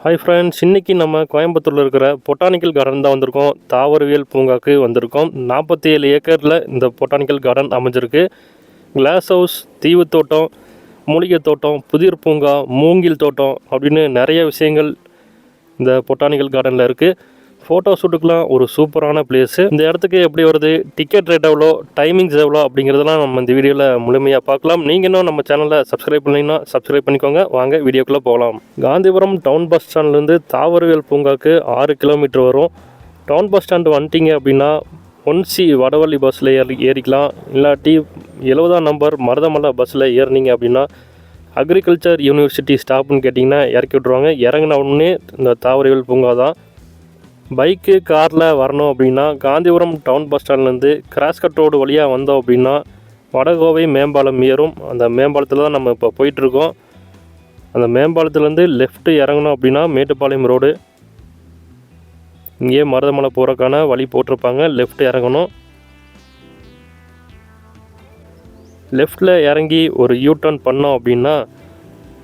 Hi friends, இன்றைக்கி நம்ம கோயம்புத்தூரில் இருக்கிற பொட்டானிக்கல் கார்டன் தான் வந்திருக்கோம். தாவரவியல் பூங்காவுக்கு வந்திருக்கோம். 47 ஏக்கரில் இந்த பொட்டானிக்கல் கார்டன் அமைஞ்சிருக்கு. கிளாஸ் ஹவுஸ், தீவு தோட்டம், மூலிகை தோட்டம், புதிர் பூங்கா, மூங்கில் தோட்டம் அப்படின்னு நிறைய விஷயங்கள் இந்த பொட்டானிக்கல் கார்டனில் இருக்குது. ஃபோட்டோ ஷூட்டுக்கெலாம் ஒரு சூப்பரான பிளேஸு. இந்த இடத்துக்கு எப்படி வருது, டிக்கெட் ரேட் எவ்வளோ, டைமிங்ஸ் எவ்வளோ அப்படிங்கிறதெல்லாம் நம்ம இந்த வீடியோவில் முழுமையாக பார்க்கலாம். நீங்கள் இன்னும் நம்ம சேனலை சப்ஸ்கிரைப் பண்ணிங்கன்னா சப்ஸ்கிரைப் பண்ணிக்கோங்க. வாங்க வீடியோக்குள்ளே போகலாம். காந்திபுரம் டவுன் பஸ் ஸ்டாண்ட்லேருந்து தாவரவியல் பூங்காவுக்கு 6 கிலோமீட்டர் வரும். டவுன் பஸ் ஸ்டாண்டு வந்துட்டிங்க அப்படின்னா 1C வடவள்ளி பஸ்ஸில் ஏறிக்கலாம். இல்லாட்டி 70ஆம் நம்பர் மருதமலை பஸ்ஸில் ஏறினீங்க அப்படின்னா அக்ரிகல்ச்சர் யூனிவர்சிட்டி ஸ்டாப்னு கேட்டிங்கன்னா இறக்கி விட்ருவாங்க. இறங்கின உடனே இந்த தாவரவியல் பூங்கா தான். பைக்கு காரில் வரணும் அப்படின்னா காந்திபுரம் டவுன் பஸ் ஸ்டாண்ட்லேருந்து கிராஸ்கட் ரோடு வழியாக வந்தோம் அப்படின்னா வடகோவை மேம்பாலம் ஏறும். அந்த மேம்பாலத்தில் தான் நம்ம இப்போ போயிட்டுருக்கோம். அந்த மேம்பாலத்துலேருந்து லெஃப்ட்டு இறங்கணும் அப்படின்னா மேட்டுப்பாளையம் ரோடு. இங்கேயே மருதமலை போகிறக்கான வழி போட்டிருப்பாங்க. லெஃப்ட் இறங்கணும். லெஃப்டில் இறங்கி ஒரு யூ-டர்ன் பண்ணோம் அப்படின்னா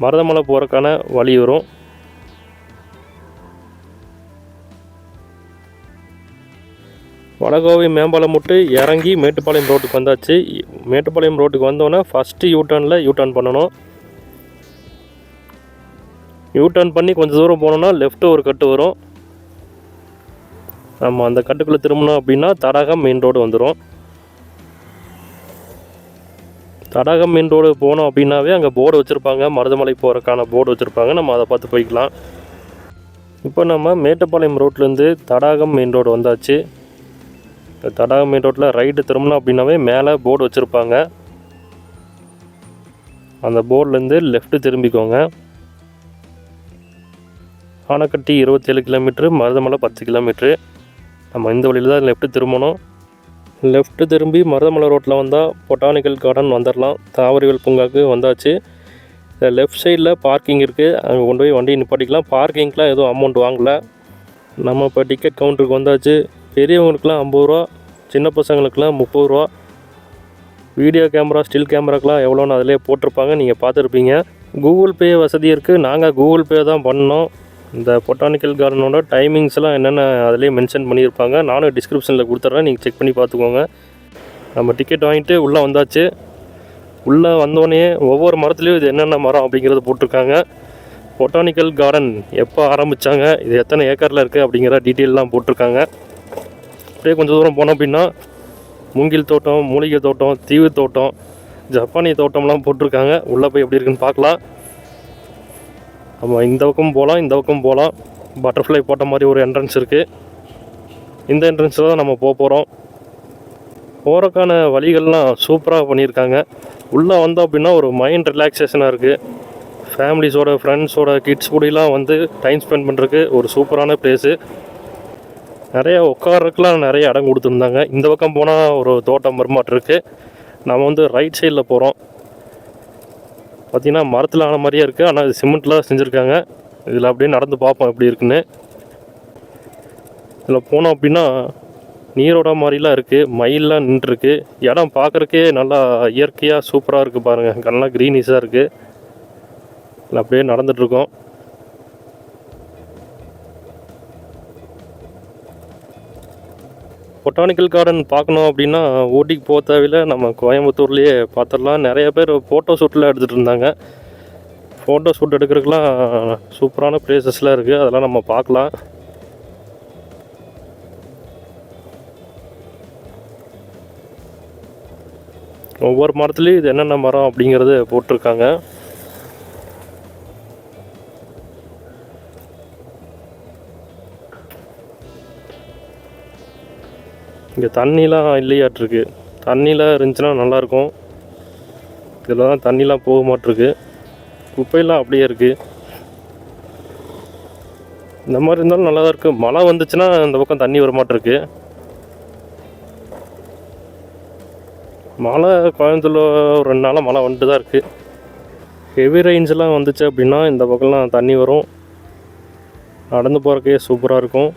மருதமலை போகிறக்கான வழி வரும். வடகோவை மேம்பாலம் விட்டு இறங்கி மேட்டுப்பாளையம் ரோட்டுக்கு வந்தாச்சு. மேட்டுப்பாளையம் ரோட்டுக்கு வந்தோன்னே ஃபஸ்ட்டு யூ-டர்ன் பண்ணணும். யூ-டர்ன் பண்ணி கொஞ்சம் தூரம் போனோன்னா லெஃப்ட்டு ஒரு கட்டு வரும். நம்ம அந்த கட்டுக்குள்ளே திரும்பினோம் அப்படின்னா தடாகம் மெயின் ரோடு வந்துடும். தடாகம் மெயின் ரோடு போனோம் அப்படின்னாவே அங்கே போர்டு வச்சுருப்பாங்க. மருதமலை போகிறக்கான போர்டு வச்சுருப்பாங்க. நம்ம அதை பார்த்து போய்க்கலாம். இப்போ நம்ம மேட்டுப்பாளையம் ரோட்லேருந்து தடாகம் மெயின் ரோடு வந்தாச்சு. தடாகம் மெயின் ரோட்டில் ரைட்டு திரும்பினோம் அப்படின்னாவே மேலே போர்டு வச்சுருப்பாங்க. அந்த போர்ட்லேருந்து லெஃப்ட்டு திரும்பிக்கோங்க. Anaikatti 27 kilometre, Marudhamalai 10 kilometre. நம்ம இந்த வழியில் தான் லெஃப்ட்டு திரும்பணும். லெஃப்ட்டு திரும்பி மருதமலை ரோட்டில் வந்தால் பொட்டானிக்கல் கார்டன் வந்துடலாம். தாவரவியல் பூங்காவுக்கு வந்தாச்சு. லெஃப்ட் சைடில் பார்க்கிங் இருக்குது. அங்கே கொண்டு போய் வண்டியை நிப்பாட்டிக்கலாம். பார்க்கிங்க்கெலாம் எதுவும் அமௌண்ட் வாங்கலை. நம்ம இப்போ டிக்கெட் கவுண்டருக்கு வந்தாச்சு. பெரியவங்களுக்குலாம் 50 ரூபா, சின்ன பசங்களுக்குலாம் 30 ரூபா. வீடியோ கேமரா, ஸ்டில் கேமராக்கெலாம் எவ்வளோன்னு அதிலே போட்டிருப்பாங்க, நீங்கள் பார்த்துருப்பீங்க. கூகுள் பே வசதி இருக்குது. நாங்கள் கூகுள் பே தான் பண்ணோம். இந்த பொட்டானிக்கல் கார்டனோட டைமிங்ஸ்லாம் என்னென்ன அதிலே மென்ஷன் பண்ணியிருப்பாங்க. நானும் டிஸ்கிரிப்ஷனில் கொடுத்துட்றேன், நீங்கள் செக் பண்ணி பார்த்துக்கோங்க. நம்ம டிக்கெட் வாங்கிட்டு உள்ளே வந்தாச்சு. உள்ளே வந்தோடனே ஒவ்வொரு மரத்துலேயும் இது என்னென்ன மரம் அப்படிங்கிறது போட்டிருக்காங்க. பொட்டானிக்கல் கார்டன் எப்போ ஆரம்பித்தாங்க, இது எத்தனை ஏக்கரில் இருக்குது அப்படிங்கிற டீட்டெயிலெலாம் போட்டிருக்காங்க. அப்படியே கொஞ்சம் தூரம் போனோம் அப்படின்னா மூங்கில் தோட்டம், மூலிகை தோட்டம், தீவு தோட்டம், ஜப்பானிய தோட்டம்லாம் போட்டிருக்காங்க. உள்ளே போய் எப்படி இருக்குன்னு பார்க்கலாம். நம்ம இந்த பக்கம் போகலாம், இந்த பக்கம் போகலாம். பட்டர்ஃப்ளை போட்ட மாதிரி ஒரு என்ட்ரன்ஸ் இருக்குது. இந்த என்ட்ரன்ஸில் தான் நம்ம போகிறோம். போகிறக்கான வழிகள்லாம் சூப்பராக பண்ணியிருக்காங்க. உள்ளே வந்தோம் அப்படின்னா ஒரு மைண்ட் ரிலாக்ஸேஷனாக இருக்குது. ஃபேமிலிஸோட, ஃப்ரெண்ட்ஸோட, கிட்ஸ் கூடலாம் வந்து டைம் ஸ்பெண்ட் பண்ணுறதுக்கு ஒரு சூப்பரான பிளேஸு. நிறைய உட்காரக்குலாம் நிறைய இடம் கொடுத்துருந்தாங்க. இந்த பக்கம் போனால் ஒரு தோட்டம் வருமாட்டு இருக்குது. நம்ம வந்து ரைட் சைடில் போகிறோம். பார்த்திங்கன்னா மரத்தில் ஆன மாதிரியே இருக்குது. ஆனால் இது சிமெண்ட்டில் செஞ்சுருக்காங்க. இதில் அப்படியே நடந்து பார்ப்போம் எப்படி இருக்குன்னு. இதில் போனோம் அப்படின்னா நீரோட மாதிரிலாம் இருக்குது. மயிலெலாம் நின்றுருக்கு. இடம் பார்க்குறக்கே நல்லா இயற்கையாக சூப்பராக இருக்குது. பாருங்கள், நல்லா க்ரீனிஷாக இருக்குது. இதில் அப்படியே நடந்துகிட்ருக்கோம். பொட்டானிக்கல் கார்டன் பார்க்கணும் அப்படின்னா ஊட்டிக்கு போக தேவையில்லை, நம்ம கோயம்புத்தூர்லேயே பார்த்துடலாம். நிறைய பேர் ஃபோட்டோ ஷூட்லாம் எடுத்துகிட்டு இருந்தாங்க. ஃபோட்டோ ஷூட் எடுக்கிறதுக்கெலாம் சூப்பரான ப்ளேஸஸ்லாம் இருக்குது. அதெல்லாம் நம்ம பார்க்கலாம். ஒவ்வொரு மரத்துலேயும் இது என்னென்ன மரம் அப்படிங்கிறது போட்டிருக்காங்க. இங்கே தண்ணிலாம் இல்லையாட்டிருக்கு. தண்ணியில் இருந்துச்சுன்னா நல்லாயிருக்கும். இதில் தான் தண்ணிலாம் போக மாட்டிருக்கு. குப்பையெல்லாம் அப்படியே இருக்குது. இந்த மாதிரி இருந்தாலும் நல்லா தான் இருக்குது. மழை வந்துச்சுன்னா இந்த பக்கம் தண்ணி வர மாட்டிருக்கு. மழை கோயம்புத்தூரில் ஒரு 2 நாளாக மழை வந்துட்டு தான் இருக்குது. ஹெவி ரெயின்ஸ்லாம் வந்துச்சு அப்படின்னா இந்த பக்கம்லாம் தண்ணி வரும். நடந்து போகிறக்கே சூப்பராக இருக்கும்.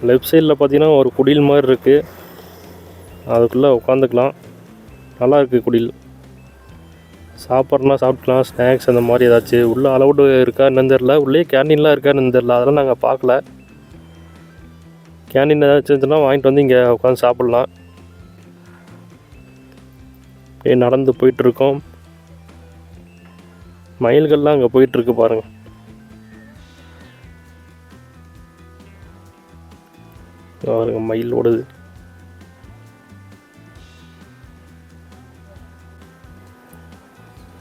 லெஃப்ட் சைடில் பார்த்தீங்கன்னா ஒரு குடில் மாதிரி இருக்குது. அதுக்குள்ளே உட்காந்துக்கலாம். நல்லா இருக்குது குடில். சாப்பிட்றனா சாப்பிட்லாம், ஸ்நாக்ஸ் அந்த மாதிரி ஏதாச்சும் உள்ளே அலௌடு இருக்கா என்னன்னு தெரில. உள்ளே கேண்டீன்லாம் இருக்கா என்னன்னு தெரில, அதெல்லாம் நாங்கள் பார்க்கல. கேண்டீன் ஏதாச்சும் இருந்துச்சுன்னா வாங்கிட்டு வந்து இங்கே உட்காந்து சாப்பிட்லாம். அப்படியே நடந்து போயிட்டுருக்கோம். மயில்கள்லாம் அங்கே போயிட்டுருக்கு பாருங்கள். பாருங்க மயில் ஓடுது.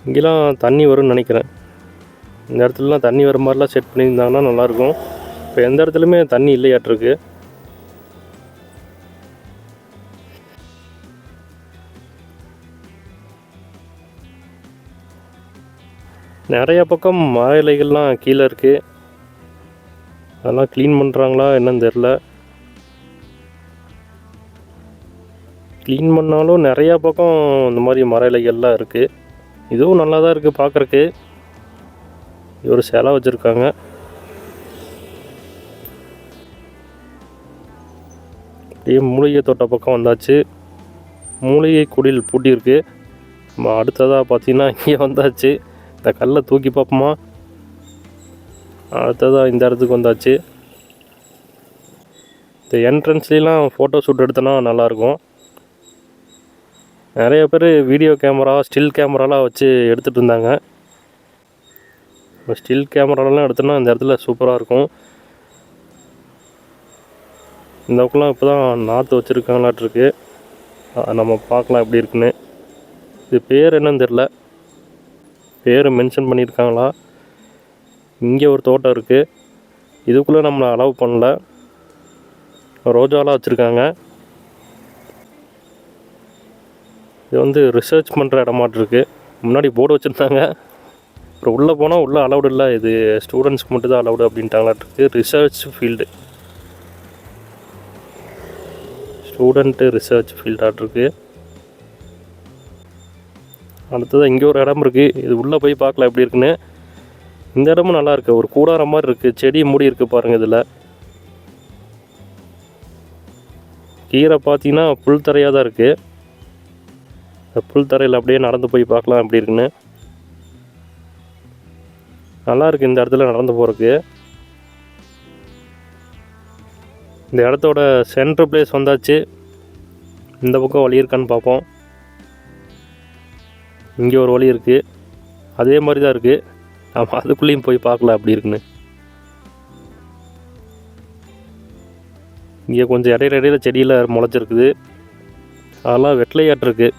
இங்கெல்லாம் தண்ணி வரும்னு நினைக்கிறேன். இந்த இடத்துலலாம் தண்ணி வர மாதிரிலாம் செட் பண்ணியிருந்தாங்கன்னா நல்லாயிருக்கும். இப்போ எந்த இடத்துலையுமே தண்ணி இல்லையாட்டிருக்கு. நிறையா பக்கம் மர இலைகள்லாம் கீழே இருக்குது. அதெல்லாம் க்ளீன் பண்ணுறாங்களா என்னன்னு தெரில. க்ளீன் பண்ணாலும் நிறையா பக்கம் இந்த மாதிரி மர இலைகள்லாம் இருக்குது. இதுவும் நல்லா தான் இருக்குது பார்க்குறக்கு. ஒரு சிலை வச்சுருக்காங்க. அப்படியே மூலிகை தோட்ட பக்கம் வந்தாச்சு. மூலிகை குடில் பூட்டியிருக்கு. நம்ம அடுத்ததாக பார்த்தீங்கன்னா இங்கே வந்தாச்சு. இந்த கல்லை தூக்கி பார்ப்போமா. அடுத்ததாக இந்த இடத்துக்கு வந்தாச்சு. இந்த என்ட்ரன்ஸ்லாம் ஃபோட்டோ ஷூட் எடுத்தோன்னா நல்லாயிருக்கும். நிறைய பேர் வீடியோ கேமரா, ஸ்டில் கேமராலாம் வச்சு எடுத்துகிட்டு இருந்தாங்க. ஸ்டில் கேமராலாம் எடுத்தோன்னா இந்த இடத்துல சூப்பராக இருக்கும். இந்த பக்கம்லாம் இப்போ தான் நாற்று வச்சுருக்காங்களாட்ருக்கு. நம்ம பார்க்கலாம் எப்படி இருக்குன்னு. இது பேர் என்னன்னு தெரில, பேர் மென்ஷன் பண்ணியிருக்காங்களா. இங்கே ஒரு தோட்டம் இருக்குது. இதுக்குள்ளே நம்மளை அலோவ் பண்ணல. ரோஜாலாம் வச்சுருக்காங்க. இது வந்து ரிசர்ச் பண்ணுற இடமாட்டிருக்கு. முன்னாடி போர்டு வச்சுருந்தாங்க. அப்புறம் உள்ளே போனால் உள்ளே அலௌடு இல்லை, இது ஸ்டூடெண்ட்ஸ்க்கு மட்டும் தான் அலௌடு அப்படின்ட்டாங்களாட்டிருக்கு. ரிசர்ச் ஃபீல்டு, ஸ்டூடெண்ட்டு ரிசர்ச் ஃபீல்டாட்டிருக்கு. அடுத்தது இங்கே ஒரு இடம் இருக்குது. இது உள்ளே போய் பார்க்கலாம் எப்படி இருக்குன்னு. இந்த இடமும் நல்லாயிருக்கு. ஒரு கூடாரம் மாதிரி இருக்குது. செடி மூடி இருக்குது பாருங்கள். இதில் கீரை பார்த்தீங்கன்னா புல் தரையாக தான் இருக்குது. புல் தரையில் அப்படியே நடந்து போய் பார்க்கலாம் எப்படி இருக்குன்னு. நல்லாயிருக்கு இந்த இடத்துல நடந்து போகிறதுக்கு. இந்த இடத்தோட சென்ட்ரு பிளேஸ் வந்தாச்சு. இந்த பக்கம் வழி இருக்கான்னு பார்ப்போம். இங்கே ஒரு வழி இருக்குது. அதே மாதிரி தான் இருக்குது. நம்ம அதுக்குள்ளேயும் போய் பார்க்கலாம் எப்படி இருக்குன்னு. இங்கே கொஞ்சம் இடையில செடியில் முளைச்சிருக்குது. அதெல்லாம் வெட்லையாட்டிருக்கு.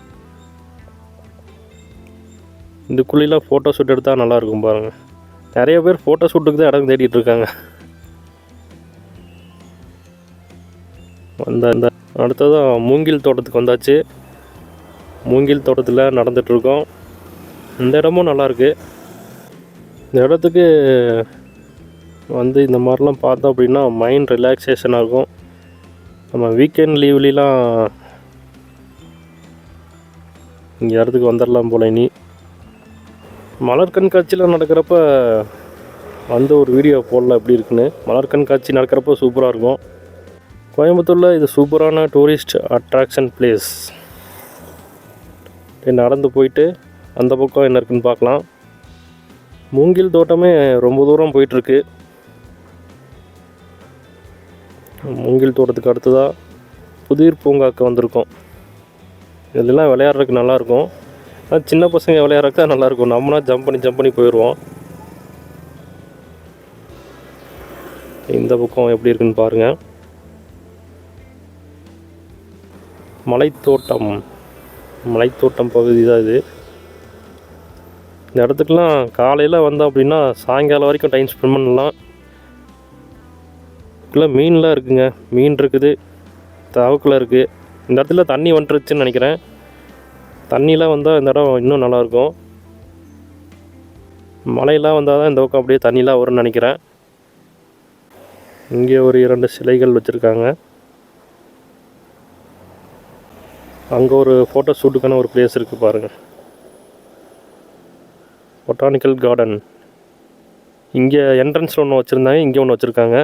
இதுக்குள்ளேலாம் ஃபோட்டோ ஷூட் எடுத்தால் நல்லாயிருக்கும் பாருங்கள். நிறைய பேர் ஃபோட்டோ ஷூட்டுக்கு தான் இடம் தேடிட்டு இருக்காங்க. இந்த அடுத்ததான் மூங்கில் தோட்டத்துக்கு வந்தாச்சு. மூங்கில் தோட்டத்தில் நடந்துகிட்ருக்கோம். இந்த இடமும் நல்லாயிருக்கு. இந்த இடத்துக்கு வந்து இந்த மாதிரிலாம் பார்த்தோம் அப்படின்னா மைண்ட் ரிலாக்ஸேஷனாக இருக்கும். நம்ம வீக்கெண்ட் லீவ்லாம் இங்கே இடத்துக்கு வந்துடலாம் போல். இனி மலர் கண்காட்சியில் நடக்கிறப்ப வந்து ஒரு வீடியோ போடல எப்படி இருக்குன்னு. மலர் கண்காட்சி நடக்கிறப்ப சூப்பராக இருக்கும். கோயம்புத்தூரில் இது சூப்பரான டூரிஸ்ட் அட்ராக்ஷன் பிளேஸ். நடந்து போயிட்டு அந்த பக்கம் என்ன இருக்குன்னு பார்க்கலாம். மூங்கில் தோட்டமே ரொம்ப தூரம் போயிட்டுருக்கு. மூங்கில் தோட்டத்துக்கு அடுத்ததாக புதிர் பூங்காக்கு வந்திருக்கோம். இதெல்லாம் விளையாடுறதுக்கு நல்லாயிருக்கும். ஆனால் சின்ன பசங்க விளையாடுறதுக்கு தான் நல்லாயிருக்கும். நம்மனா ஜம்ப் பண்ணி போயிடுவோம். இந்த பக்கம் எப்படி இருக்குன்னு பாருங்கள். மலைத்தோட்டம் பகுதி தான் இது. இந்த இடத்துக்குலாம் காலையில் வந்தோம் அப்படின்னா சாயங்காலம் வரைக்கும் டைம் ஸ்பெண்ட் பண்ணலாம். இதுக்குள்ளே மீன்லாம் இருக்குங்க. மீன் இருக்குது, தவக்கில் இருக்குது. இந்த இடத்துல தண்ணி வந்துருச்சுன்னு நினைக்கிறேன். தண்ணிலாம் வந்தால் இந்த இடம் இன்னும் நல்லாயிருக்கும். மழையெல்லாம் வந்தால் தான் இந்த பக்கம் அப்படியே தண்ணிலாம் வரும்னு நினைக்கிறேன். இங்கே ஒரு 2 சிலைகள் வச்சுருக்காங்க. அங்கே ஒரு ஃபோட்டோ ஷூட்டுக்கான ஒரு பிளேஸ் இருக்குது பாருங்கள். Botanical garden. இங்கே என்ட்ரன்ஸில் ஒன்று வச்சுருந்தாங்க, இங்கே ஒன்று வச்சுருக்காங்க.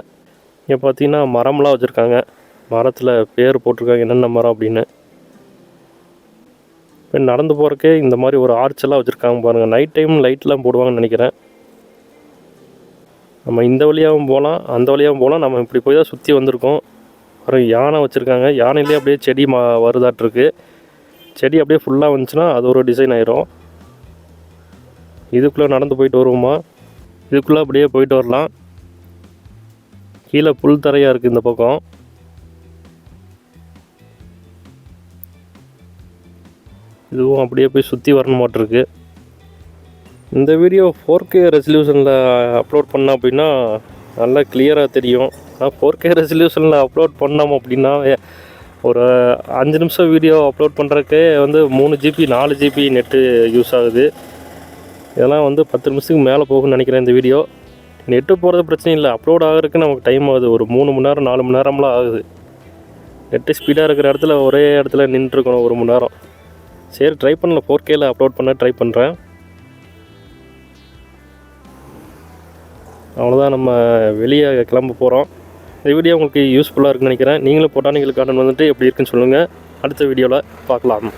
இங்கே பார்த்தீங்கன்னா மரம்லாம் வச்சுருக்காங்க. மரத்தில் பேர் போட்டிருக்காங்க என்னென்ன மரம் அப்படின்னு. இப்போ நடந்து போகிறக்கே இந்த மாதிரி ஒரு ஆர்ச்செல்லாம் வச்சுருக்காங்க பாருங்கள். நைட் டைம் லைட்லாம் போடுவாங்கன்னு நினைக்கிறேன். நம்ம இந்த வழியாகவும் போகலாம், அந்த வழியாகவும் போகலாம். நம்ம இப்படி போய் தான் சுற்றி வந்திருக்கோம். அப்புறம் யானை வச்சுருக்காங்க. யானையிலே அப்படியே செடி வருதாட்டிருக்கு. செடி அப்படியே ஃபுல்லாக வந்துச்சுன்னா அது ஒரு டிசைன் ஆயிரும். இதுக்குள்ளே நடந்து போயிட்டு வருவோமா? இதுக்குள்ளே அப்படியே போயிட்டு வரலாம். கீழே புல் தரையாக இருக்குது இந்த பக்கம். இதுவும் அப்படியே போய் சுற்றி வரணுமாட்டிருக்கு. இந்த வீடியோ 4K ரெசல்யூஷனில் அப்லோட் பண்ணோம் அப்படின்னா நல்லா கிளியராக தெரியும். ஆனால் 4K ரெசல்யூஷனில் அப்லோட் பண்ணோம் அப்படின்னா ஒரு 5 நிமிஷம் வீடியோ அப்லோட் பண்ணுறதுக்கே வந்து 3 GB 4 GB நெட்டு யூஸ் ஆகுது. இதெல்லாம் வந்து 10 நிமிஷத்துக்கு மேலே போகும்னு நினைக்கிறேன் இந்த வீடியோ. நெட்டு போகிறது பிரச்சனை இல்லை, அப்லோட் ஆகிறதுக்கு நமக்கு டைம் ஆகுது. ஒரு 3 மணி நேரம் 4 மணி நேரம்லாம் ஆகுது. நெட்டு ஸ்பீடாக இருக்கிற இடத்துல ஒரே இடத்துல நின்றுருக்கணும் 1 மணி நேரம். சரி, ட்ரை பண்ணல, 4Kயில் அப்லோட் பண்ண ட்ரை பண்ணுறேன். அவ்வளோதான், நம்ம வெளியே கிளம்ப போகிறோம். இந்த வீடியோ உங்களுக்கு யூஸ்ஃபுல்லாக இருக்குன்னு நினைக்கிறேன். நீங்களும் பொட்டானிக்கல் கார்டன் வந்துட்டு எப்படி இருக்குன்னு சொல்லுங்கள். அடுத்த வீடியோவில் பார்க்கலாம்.